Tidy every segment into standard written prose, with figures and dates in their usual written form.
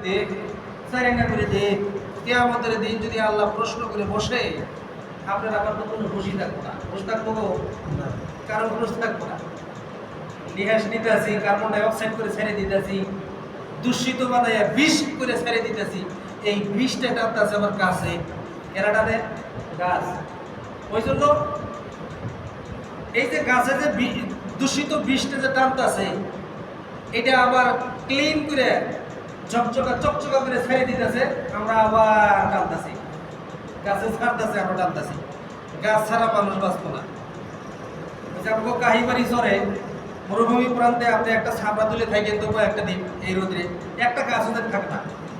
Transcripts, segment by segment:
দে, চারাইনা করে দে। কিয়ামতের দিন যদি আল্লাহ প্রশ্ন করে বসে, আপনার আবার তো কোনো খুশি থাকবো না। খুশি থাকবো কারণ খুশি থাকবো না। নিহাস নিতেছি, কার্বন ডাই অক্সাইড করে ছেড়ে দিতেছি, দূষিত বানাইয়া বিষ করে ছেড়ে দিতেছি। এই বিষটা টানতেছে আমার গাছে, এরা টানে গাছ। ওই জন্য এই যে গাছে যে দূষিত বিষটা যে টানতেছে, এটা আবার ক্লিন করে চকচকা করে ছেড়ে দিতেছে, আমরা আবার টানতেছি। গাছে ছাড়তেছে, আমরা টানতেছি। গাছ ছাড়া মানুষ বাঁচবো না। আমাকে কাহিবাড়ি চরে মরুভূমি প্রান্তে আপনি একটা ছাপড়া তুলে থাকেন তো একটা দিন এই রোদ্রে, একটা গাছ ওদের থাকে না।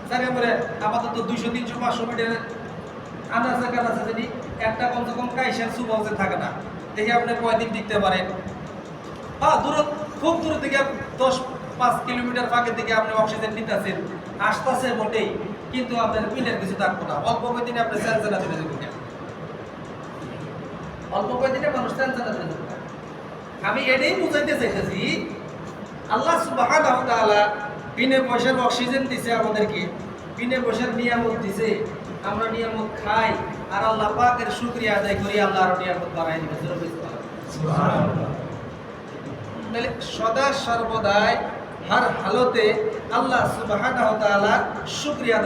জানি আমরা আপাতত 200, 300, 500 মিটার আনাচে কানাচে যদি একটা কমসে কম কাইসার সুবাউজে থাকে না, দেখে আপনি কয়দিন টিকতে পারেন। হ্যাঁ, খুব দূর থেকে 10-5 কিলোমিটার ফাঁকের দিকে আপনি অক্সিজেন নিতেছেন, আসতেছে বটেই, কিন্তু আপনার পিনের কিছু থাকবো না। অল্প কয়েকদিনে আপনি চ্যানচেনা চলে যাবেন। অল্প কয়েকদিনে মানুষ চ্যানচেনা চলে যাবে। আমি এটাই বুঝাইতে চাইতেছি, আল্লাহ সুবহানাহু ওয়া তাআলা বিনা পয়সার অক্সিজেন দিছে আমাদেরকে, বিনা পয়সার নিয়ামত দিছে। আমরা নিয়ামত খাই আর আল্লাহ পাকের শুকরিয়া আদায় করি, আল্লাহ আরো নিয়ামত বাড়াই দিবে। সুবহানাল্লাহ। তাহলে সদা সর্বদাই হর হালতে আল্লাহ সুবহানাহু ওয়া তাআলা শুকরিয়া আদায়